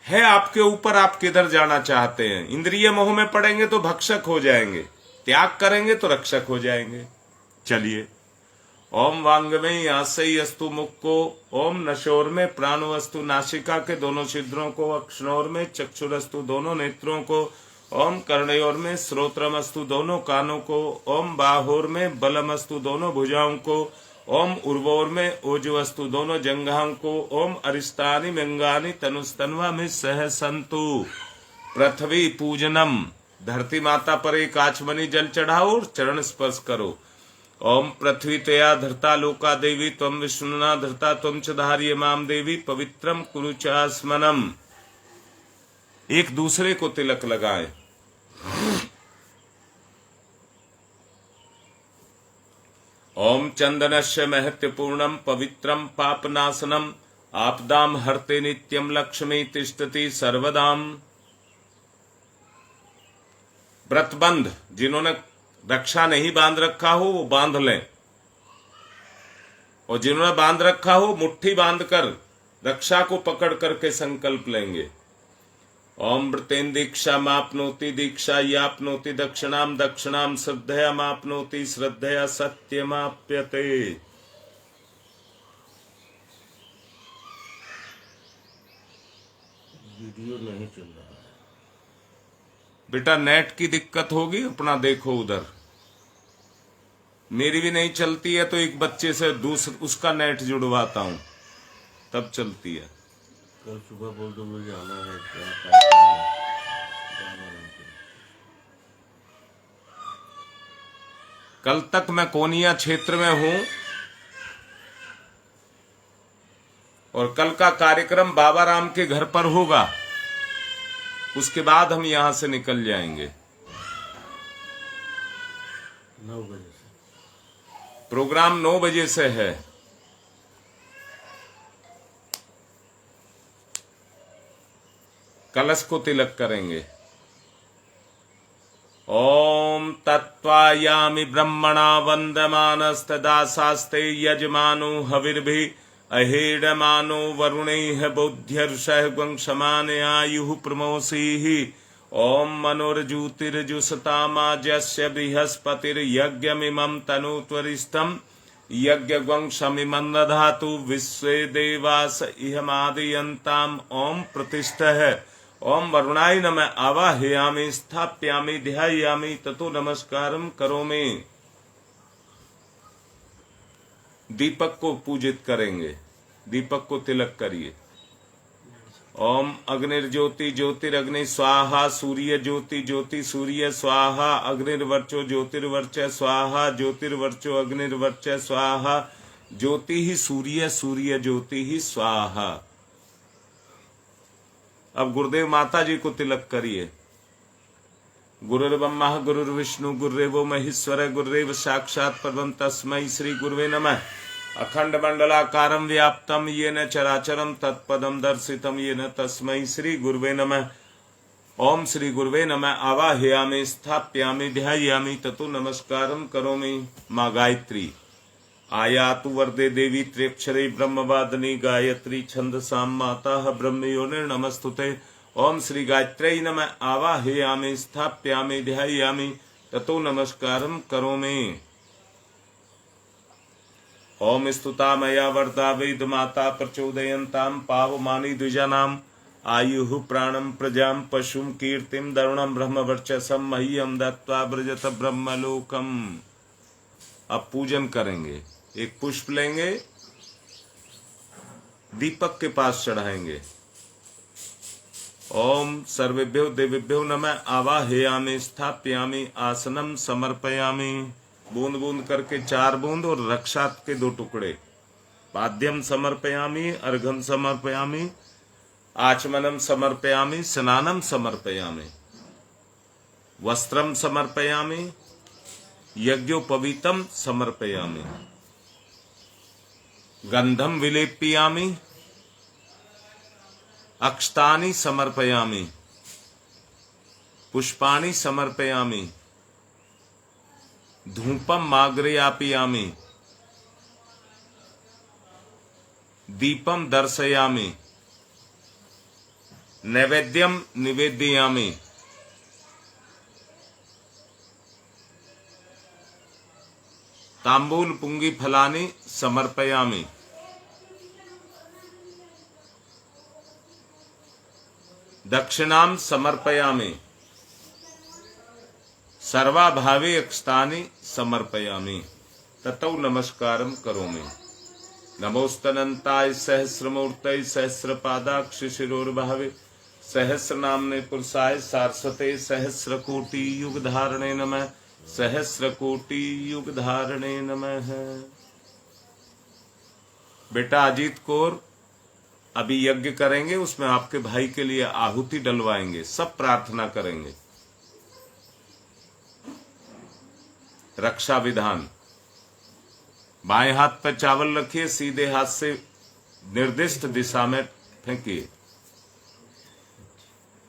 है आपके ऊपर, आप किधर जाना चाहते हैं। इंद्रिय मोह में पड़ेंगे तो भक्षक हो जाएंगे, त्याग करेंगे तो रक्षक हो जाएंगे। चलिए, ओम वांग में आशय अस्तु मुख को, ओम नशोर में प्राणवस्तु नासिका के दोनों छिद्रों को, अक्षणोर में चक्षुरस्तु दोनों नेत्रों को, ओम कर्णयोर में श्रोत्रमस्तु दोनों कानों को, ओम बाहोर में बलमस्तु दोनों भुजाओं को, ओम उर्वोर में ओजवस्तु दोनों जंघाओं को, ओम अरिष्टानि मंगानि तनुस्तन्वा में सह संतु। पृथ्वी पूजनम, धरती माता पर एक आचमनी जल चढ़ाओ और चरण स्पर्श करो। ओम पृथ्वी तया धरता लोका देवी, त्वं विष्णुना धरता त्वं च धार्य माम देवी, पवित्रम कुरु चास्मनम। एक दूसरे को तिलक लगाएं। ओम चंदनस्य महत्वपूर्णम पवित्रम पापनाशनम, आपदाम हरते नित्यम लक्ष्मी तिष्ठति सर्वदाम। व्रतबंध, जिन्होंने रक्षा नहीं बांध रखा हो वो बांध लें, और जिन्होंने बांध रखा हो मुट्ठी बांधकर रक्षा को पकड़ करके संकल्प लेंगे। ओम व्रतेन दीक्षा मापनोति दीक्षा यापनोति दक्षिणाम, दक्षिणाम श्रद्धया मापनोति श्रद्धया सत्यमाप्यते। वीडियो नहीं चल रहा है बेटा, नेट की दिक्कत होगी, अपना देखो उधर। मेरी भी नहीं चलती है तो एक बच्चे से उसका नेट जुड़वाता हूं, तब चलती है। कल सुबह बोल 2 बजे आना है। कल तक मैं कोनिया क्षेत्र में हूं और कल का कार्यक्रम बाबा राम के घर पर होगा, उसके बाद हम यहां से निकल जाएंगे। 9 बजे से प्रोग्राम 9 बजे से है। कलश को तिलक करेंगे। ओम तत्वायामि ब्रह्मणा वंदमानस्तदा शास्ते यजमानो हविर्भि अहेडमानो वरुणैः बोध्यर्षः वंशमाने आयुः प्रमोषीः। ओम मनोर्ज्योतिर्जुषतामाजस्य बृहस्पतिर्यज्ञमिमं तनुत्वरिष्ठं यज्ञवंशमिमं दधातु विश्वे देवास इहमादयन्ताम्। ओम प्रतिष्ठः। ओम वरुणाय नमः आवाहयामि स्थाप्यामि ध्यायामि ततो नमस्कारं करोमि। दीपक को पूजित करेंगे, दीपक को तिलक करिए। ओम अग्निर्ज्योति ज्योतिरग्नि स्वाहा, सूर्य ज्योति ज्योति सूर्य स्वाहा, अग्निर्वर्चो ज्योतिर्वर्च स्वाहा, ज्योतिर्वर्चो अग्निर्वर्च स्वाहा, ज्योति ही सूर्य सूर्य ज्योति ही स्वाहा। अब गुरुदेव माता जी को तिलक करिए। गुरुर्ब्रह्मा गुरुर्विष्णु गुरुदेवो महेश्वर, गुरुदेव साक्षात् परब्रह्म तस्मै श्री गुरुवे नमः। अखंड मंडलाकारं व्याप्तं येन चराचरं तत्पदं दर्शितं येन तस्मै श्री गुरुवे नमः। ओम श्री गुरुवे नमः आवाहयामि स्थाप्यामि ध्यायामि ततो नमस्कारं करोमि। माँ गायत्री आयातु वरदे देवी त्र्यक्षरे ब्रह्मवादिनी गायत्री छंदसां माता ब्रह्मयोनिर्नमस्तुते। ओम श्री गायत्र्यै नमः आवाहयामि स्थाप्यामि ध्यायामि ततो नमस्कारं करोमि। ओम स्तुता मया वरदा वेद माता प्रचोदयन्तां पावमानि द्विजानाम् आयुः प्राणं प्रजां पशुं कीर्तिं दरुणं ब्रह्मवर्चसं मह्यं दत्त्वा व्रजत ब्रह्मलोकम्। अब पूजन करेंगे। एक पुष्प लेंगे, दीपक के पास चढ़ाएंगे। ओम सर्वेभ्यो देवेभ्यो नमः आवाहयामि स्थाप्यामि आसनं समर्पयामि। बूंद बूंद करके 4 बूंद और रक्षा के 2 टुकड़े। पाद्यम समर्पयामि, अर्घम समर्पयामि, आचमनम समर्पयामि, स्नानम समर्पयामि, वस्त्रम समर्पयामि, यज्ञोपवीतम समर्पयामि, गंधम विलेप्यामि, अक्षतानि समर्पयामि, पुष्पाणि समर्पयामि, धूपम माग्रयापयामि, दीपम दर्शयामि, नैवेद्यम निवेदयामि। तांबूल पुंगी फलानि समर्पयामि। दक्षिणां समर्पयामि। सर्वाभावे अक्षतानि समर्पयामि। ततौ नमस्कारं करोमि। नमोस्तनन्ताय सहस्रमूर्तये सहस्रपादाक्ष शिरोर्भावे सहस्रनाम्ने पुरुषाय सारस्वते सहस्रकोटि युगधारणे नमः। सहस्रकोटि युगधारणे नमः। बेटा अजीत कौर अभी यज्ञ करेंगे, उसमें आपके भाई के लिए आहुति डलवाएंगे, सब प्रार्थना करेंगे। रक्षा विधान, बाएं हाथ पर चावल रखिए, सीधे हाथ से निर्दिष्ट दिशा में फेंकिए।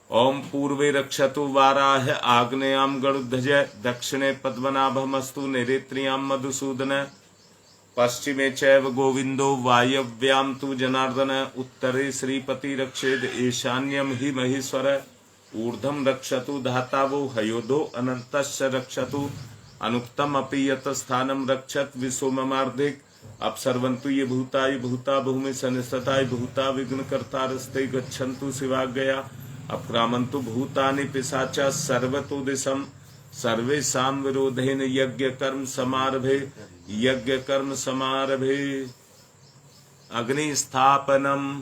ओम पूर्वे रक्षतु वाराह आग्नेयाम गरुध्वज दक्षिणे पद्मनाभमस्तु नैऋत्याम मधुसूदन पश्चिमे चैव गोविंदो वायव्याम तु जनार्दन उत्तरे श्रीपति रक्षेद ईशान्यम हि महेश्वर ऊर्ध्वं रक्षतु धातावो हयोधो अनन्तस्य रक्षतु अनुक्तम अपि यत स्थानम रक्षत विसोममार्धिक अपसर्वन्तु ये भूता भूमि सनिष्ठताय भूता विघ्नकर्तारस्ते गच्छन्तु शिवाज्ञया अपक्रामन्तु भूतानि पिशाचा सर्वतो दिशम सर्वेषां विरोधेन यज्ञ कर्म समारभे अग्नि स्थापनम।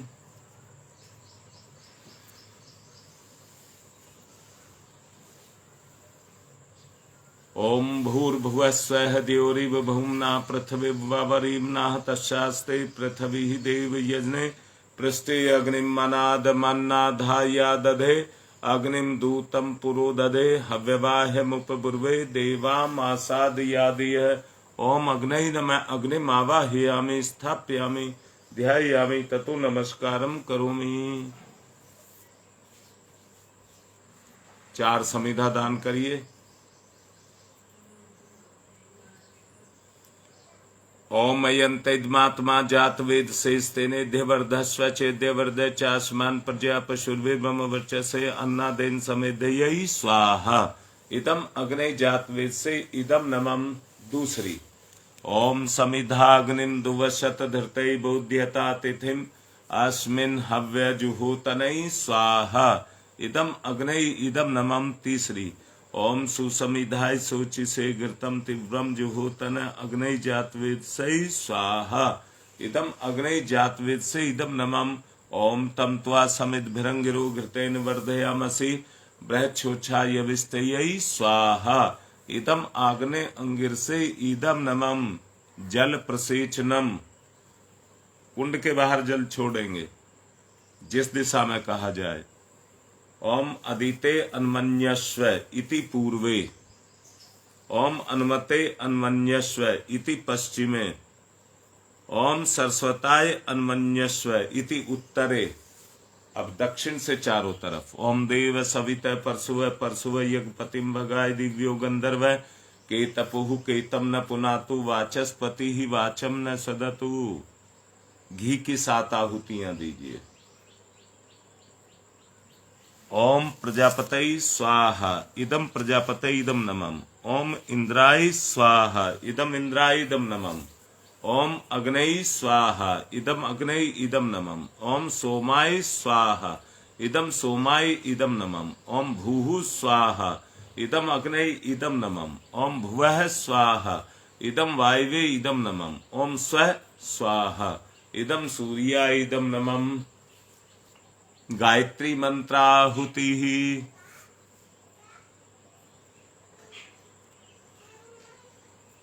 ओम भूर्भुवः स्वः द्यौरिव भूम्ना पृथिवीर्वरीम्नाः तस्यास्ते पृथिवी देव यजने पृष्ठे अग्निं मनादमन्नाधाया दधे अग्निं दूतं पुरो दधे हव्यवाह्यमुपब्रुवे देवामासादयादयः। ओम अग्नये नमः। अग्निमावाहयामि स्थापयामि ध्यायामि ततो नमस्कारं करोमि। 4 समिधा दान करिए। ओम अयंतमात्मा जात वेद शेषतेने ध्यवर्धस्व चेद्यवर्ध चास्मान प्रजा पशुर्वे मम वर्चसे अन्नादेन समेधयी स्वाहा। इदम अग्नि जात वेद से इदम नमम। दूसरी ओम समिधाग्निम दुवशत धृतै बोध्यता तिथिम अस्मिन् हव्य जुहोतनै स्वाहा। इदम अग्नि इदम नमम। तीसरी ओम सुसमिधाय सोचि से घृतम तीव्रम जुहोतन अग्नि जातवेद से स्वाहा। इदम अग्नि जातवेद से इदम नमम। ओम तम त्वा समित भिरंगिरो घृतेन वर्धयामसि बृहच्छोच्छाय विस्तयै स्वाहा। इदम आग्ने अंगिर से इदम नमम। जल प्रसेचनम, कुंड के बाहर जल छोड़ेंगे जिस दिशा में कहा जाए। ओम अदिते अन्मन्यस्व इति पूर्वे। ओम अन्मते अन्मन्यस्व इति पश्चिमे। ओम सरस्वताय अन्मन्यस्व इति उत्तरे। अब दक्षिण से चारों तरफ। ओम देव सवित परशुव यज्ञपतिम भगाय दिव्यो गंधर्व केतपुः केतम न पुनातु वाचस्पति ही वाचम न सदतु। घी की 7 आहुतियां दीजिए। ओम प्रजापतये स्वाहा। इदम प्रजापतये इदम नमः। ओम इंद्राय स्वाहा। इदम इंद्राय इदम नमः। ओम अग्नये स्वाहा। इदम अग्नये इदम नमः। ओम सोमाय स्वाहा। इदम सोमाय इदम नमः। ओम भूः स्वाहा। इदम अग्नये इदम नमः। ओम भुवः स्वाहा। इदम वायवे इदम नमः। ओम स्वः स्वाहा। इदम सूर्याय इदम नमः। गायत्री मंत्राहुति।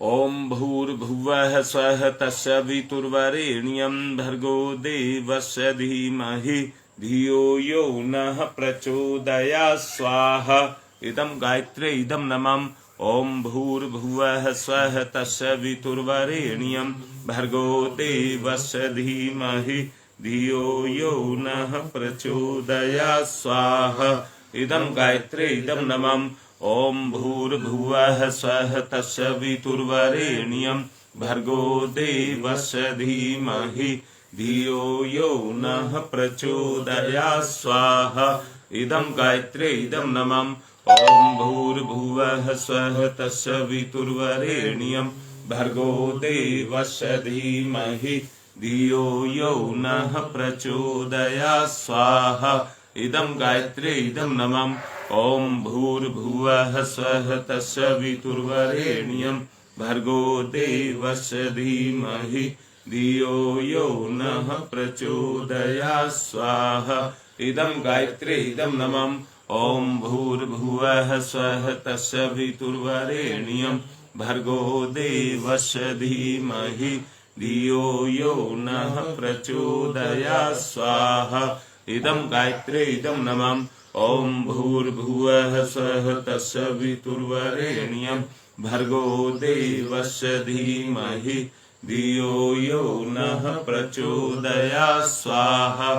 ओम भूर्भुवः स्वः तस्य वितुर्वरेण्यं भर्गो देवस्य धीमहि धियो यो नः प्रचोदयात् स्वाहा। इदं गायत्रे इदं नमः। ओम भूर्भुवः स्वः तस्य वितुर्वरेण्यं भर्गो देवस्य धीमहि धियो यो नः प्रचोदयात् स्वाहा। इदं गायत्रे इदं नमः। ओम भूर्भुवः स्वः तस्य वितुर्वरेण्यं भर्गो देवस्य धीमहि धियो यो नः प्रचोदयात् स्वाहा इदं गायत्रे इदं नमः ॐ भूर्भुवः स्वः तत्सवितुर्वरेण्यं भर्गो देवस्य धीमहि धियो यो नः प्रचोदयात् स्वाहा इदं गायत्रे इदं नमः ॐ भूर्भुवः स्वः तत्सवितुर्वरेण्यं भर्गो देवस्य धीमहि धियो यो नः प्रचोदयात् स्वाहा इदं गायत्रे इदं नमः ॐ भूर्भुवः स्वः तत्सवितुर्वरेण्यं भर्गो देवस्य धीमहि धियो यो नः प्रचोदयात् स्वाहा इदं गायत्रे इदं नमः ॐ भूर्भुवः स्वः तत्सवितुर्वरेण्यं भर्गो देवस्य धीमहि धियो यो नः प्रचोदयात् स्वाहा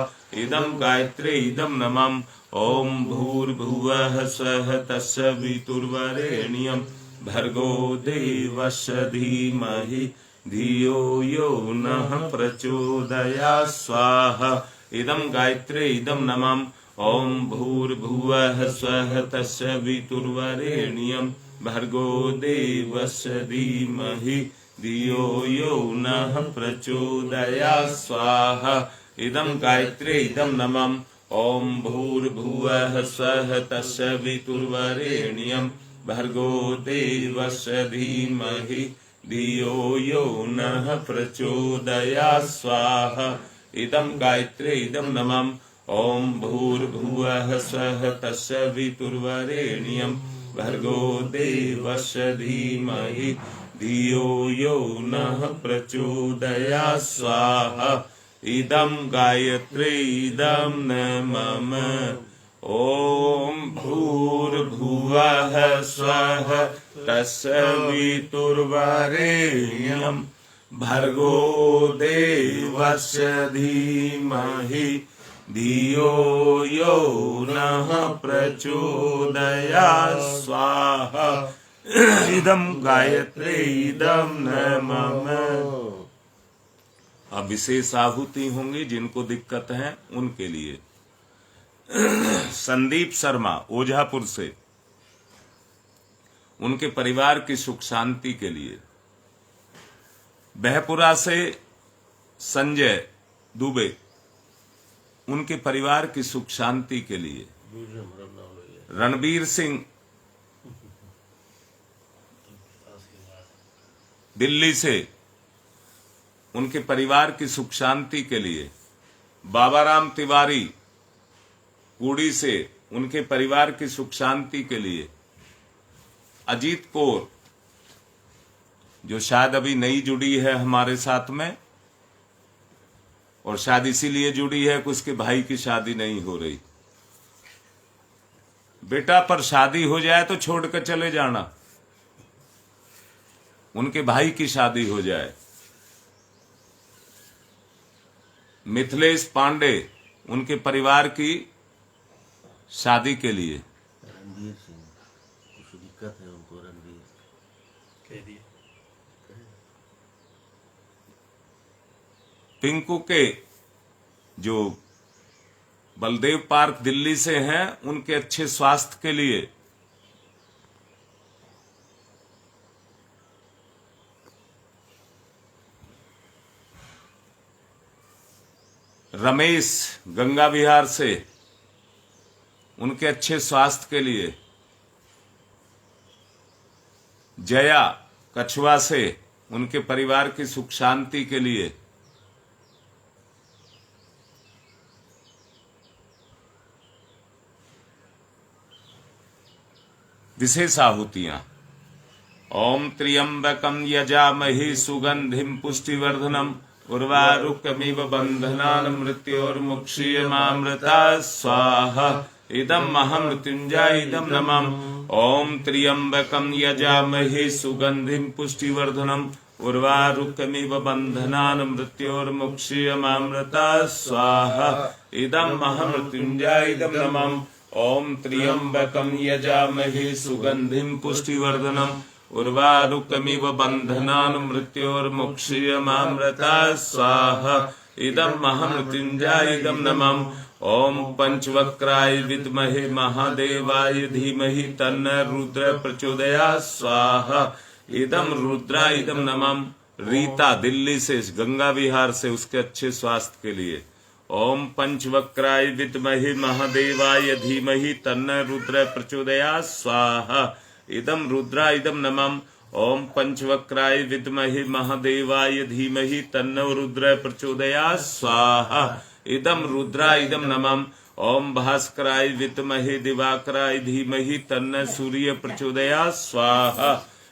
इदं गायत्रे इदं नमः ॐ भूर्भुवः स्वः तत्सवितुर्वरेण्यं भर्गो देवस्य धीमहि धियो यो नः प्रचोदयात् स्वाहा इदं गायत्रे इदं नमः ॐ भूर्भुवः स्वः तत्सवितुर्वरेण्यं भर्गो देवस्य धीमहि धियो यो नः प्रचोदयात् स्वाहा इदं गायत्रे इदं नमः ॐ भूर्भुवः स्वः तत्सवितुर्वरेण्यं भर्गो देवस्य धीमहि धियो यो नः प्रचोदयात् स्वाहा इदं गायत्रे इदं नमः ॐ भूर्भुवः स्वः तत्सवितुर्वरेण्यं भर्गो देवस्य धीमहि धियो यो नः प्रचोदयात् स्वाहा इदं गायत्रे इदं नमः ॐ भूर्भुवः स्वः तत्सवितुर्वरेण्यं भर्गो देवस्य धीमहि धियो यो नः प्रचोदयात् स्वाहा इदं गायत्रे इदं नमः। अब विशेष आहुति होंगी जिनको दिक्कत है उनके लिए। संदीप शर्मा ओझापुर से, उनके परिवार की सुख शांति के लिए। बहपुरा से संजय दुबे, उनके परिवार की सुख शांति के लिए। रणबीर सिंह दिल्ली से, उनके परिवार की सुख शांति के लिए। बाबाराम तिवारी कूड़ी से, उनके परिवार की सुख शांति के लिए। अजीत कौर जो शायद अभी नई जुड़ी है हमारे साथ में, और शायद इसीलिए जुड़ी है कि उसके भाई की शादी नहीं हो रही। बेटा पर शादी हो जाए तो छोड़ कर चले जाना, उनके भाई की शादी हो जाए। मिथिलेश पांडे, उनके परिवार की शादी के लिए। रणबीर सिंह कुछ दिक्कत है उनको, रणबीर कह दिए। पिंकू के जो बलदेव पार्क दिल्ली से हैं, उनके अच्छे स्वास्थ्य के लिए। रमेश गंगा विहार से, उनके अच्छे स्वास्थ्य के लिए। जया कछुआ से, उनके परिवार की सुख शांति के लिए। विशेष आहुतियां। ओम त्र्यंबकं यजामहे सुगंधिं पुष्टिवर्धनम् उर्वारुकमिव बंधनान् मृत्योर्मुक्षीयमामृतात् स्वाहा इदं महामृत्युंजय इदं नमः। ओम त्र्यंबकं यजामहे सुगंधिं पुष्टिवर्धनम् उर्वारुकमिव बंधनान् मृत्योर्मुक्षीयमामृतात् स्वाहा इदं महामृत्युंजय इदं नमः। ओम त्र्यंबकं यजामहे सुगंधिं पुष्टिवर्धनम् उर्वारुकमिव बंधनान् मृत्योर्मुक्षीयमामृतात् स्वाहा इदं महामृत्युंजय इदं नमः। ओम पंचवक्राय विद्महे महादेवाय धीमहि तन्नो रुद्र प्रचोदयात् स्वाहा। इदं रुद्रा इदं नमः। रीता दिल्ली से, गंगा विहार से, उसके अच्छे स्वास्थ्य के लिए। ओम पंचवक्राय विद्महे महादेवाय धीमहि तन्नो रुद्र प्रचोदयात् स्वाहा। इदं रुद्रा इदं नमः। ओम पंचवक्राय विद्महे महादेवाय धीमहि तन्नो रुद्र प्रचोदयात् स्वाहा। इदं रुद्रा इदं नमः। ओम भास्कराय विद्महे दिवाकराय धीमहि तन्नो सूर्य प्रचोदयात् स्वाहा।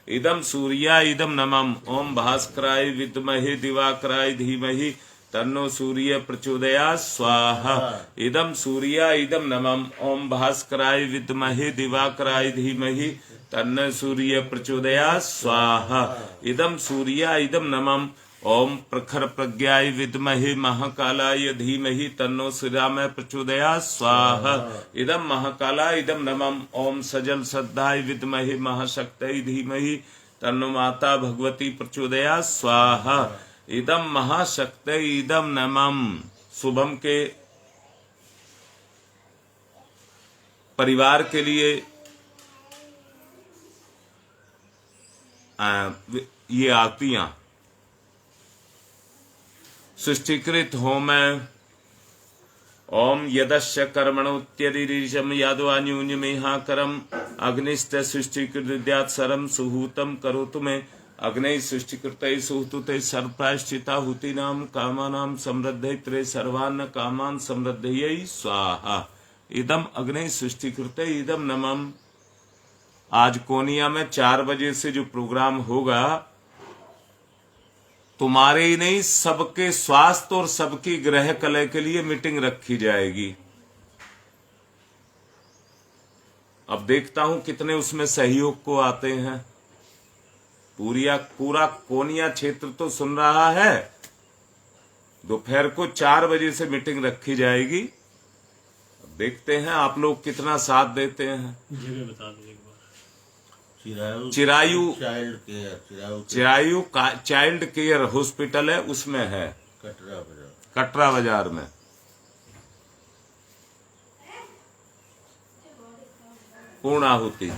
इदं सूर्या इदं नमः। ओम भास्कराय विद्महे दिवाकराय धीमहि तन्नो सूर्य प्रचोदयात् स्वाहा। इदं सूर्या इदं नमः। ओम भास्कराय विद्महे दिवाकराय धीमहि तन्नो सूर्य प्रचोदयात् स्वाहा। इदं सूर्या इदं नमः। ओम प्रखर प्रज्ञाय विद्महे महाकालाय धीमहि तन्नो श्रीराम प्रचोदयात् स्वाहा। इदं महाकाला इदं नमः। ओम सजल श्रद्धाय विद्महे महाशक्तये धीमहि तन्नो माता भगवती प्रचोदयात् स्वाहा। इदं महाशक्तये इदं नमः। शुभम के परिवार के लिए ये आरतियां सृष्टिकृत होम। ओम यदस्य कर्मणोत्यरीशम यादवान्यून्यमेहाकरम अग्निस्त सृष्टिकृत विद्यात् सरम सुहूतम करोतु मे। अग्नि सृष्टिकृत सुहूते सर्वप्रायश्चिता हुतीनाम कामानाम समृद्धये सर्वान्न कामान समृद्धये स्वाहा। इदम अग्नि सृष्टिकृत इदम नमः। आज कोनिया में 4 बजे से जो प्रोग्राम होगा, तुम्हारे ही नहीं सबके स्वास्थ्य और सबकी ग्रह कलह के लिए मीटिंग रखी जाएगी। अब देखता हूं कितने उसमें सहयोग को आते हैं। पूरा कोनिया क्षेत्र तो सुन रहा है। दोपहर को 4 बजे से मीटिंग रखी जाएगी। अब देखते हैं आप लोग कितना साथ देते हैं। जगह बता दो एक बार। Chirayu Chirayu child care hospital है, उसमें है, कटरा बाजार में। पूर्णाहुति।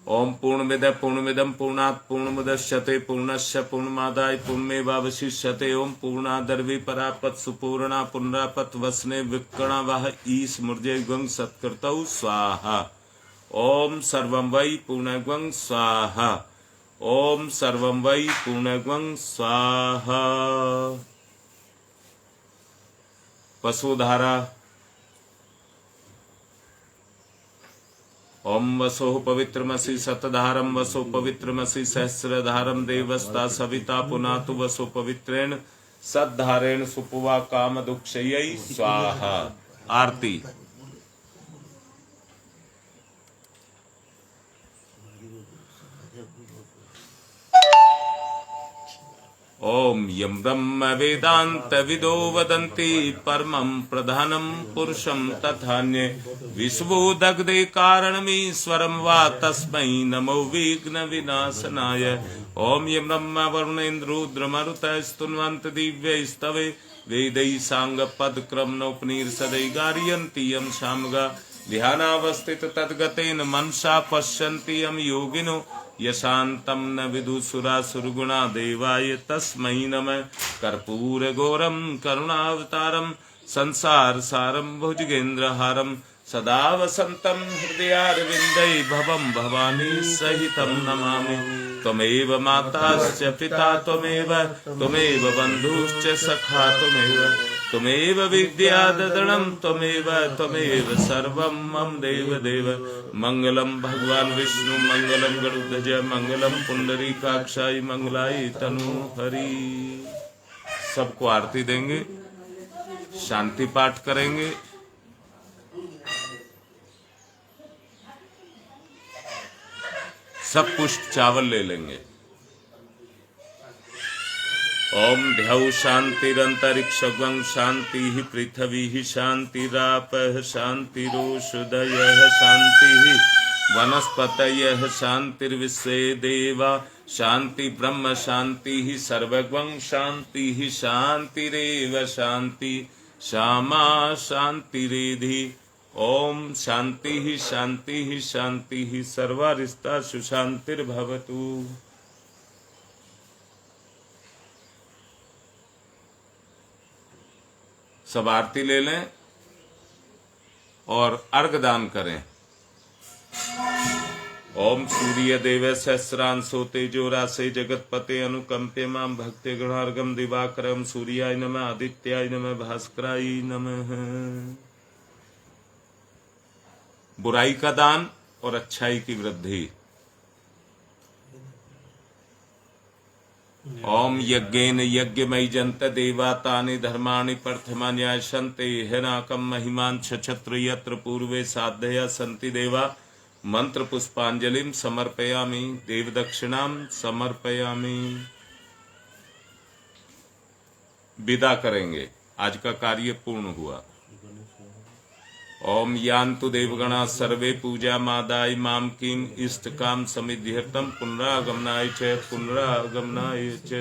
ओम पूर्णमिदं पूर्णमिदं पूर्णात् पूर्णमुदच्यते पूर्णस्य पूर्णमादाय पूर्णमेवावशिष्यते। ओम पूर्णादर्वी परापत सुपूर्णा पुनरापत वसने विक्रणा वह ईश मूर्जे गंग सत्कृतौ स्वाहा। ओम सर्वं वै पूर्णगं स्वाहा। ओम सर्वं वै पूर्णगं स्वाहा। वसुधारा। ओम वसो पवित्रमसि शतधारम वसो पवित्रमसि सहस्रधारम देवस्ता सविता पुनातु वसो पवित्रेण सद्धारेण सुपुवा काम दुक्षयै स्वाहा। आरती। ओम यम ब्रह्म वेदांत विदो वदन्ति परमं प्रधानं पुरुषं तथान्ये विश्वो दग्धे कारणमीश्वरं वा तस्मै नमो विघ्न विनाशनाय। ओम यम ब्रह्म वरुणेन्द्रुद्रमरुतः स्तुन्वन्त दिव्यैस्तवे वेदैः साङ्गपदक्रम नोपनिषदै गारयन्ति यं सामगा ध्यानावस्थित तद्गतेन मनसा पश्यन्ति यं योगिनो यशान्तं न विदुसुरासुरगुणा देवाय तस्मै नमः। कर्पूरगौरं करुणावतारं संसारसारं भुजगेन्द्रहारं सदा वसन्तं हृदयारविन्दे भवं भवानी सहितं नमामि। त्वमेव माताश्च पिता त्वमेव बन्धुश्च सखा त्वमेव विद्याददनं त्वमेव सर्वं मम देव। मंगलम भगवान विष्णु मंगलम गरुड़ध्वज मंगलम पुंडरीकाक्षाय मंगलाय तनु हरि। सबको आरती देंगे, शांति पाठ करेंगे। सब पुष्प चावल ले लेंगे। ओम ध्यौ शांतिरंतरिक्षं शांति पृथ्वी शांतिरापः शांतिरोषधयः शांति वनस्पतयः शांतिर्विश्वे देवा शांति ब्रह्म शांति ही सर्वगं शांति ही शांतिरेव शांति श्यामा शांतिरेधि। ओम शांति ही शांति ही शांति ही सर्वारिष्टा सुशांतिर्भवतु। सब आरती ले लें और अर्घदान करें। ओम सूर्य देव सहस्रांशो तेजो राशे जगतपते अनुकंपे मां भक्ति गणार्गम दिवाकरम सूर्याय नमः आदित्याय नमः भास्कराय नमः। बुराई का दान और अच्छाई की वृद्धि। ओम यज्ञेन यज्ञमयी जंत देवा तानि धर्माणि प्रथमान्यासन्ते हिनाकम महिमान क्षत्र यत्र पूर्वे साधया सन्ति देवा। मंत्र पुष्पांजलिम समर्पयामि देव दक्षिणाम समर्पयामि। विदा करेंगे, आज का कार्य पूर्ण हुआ। ओम यान्तु देवगणा सर्वे पूजा मादाय माम किम इष्ट काम समिध्यर्थम पुनरागमनाय च पुनरागमनाय च।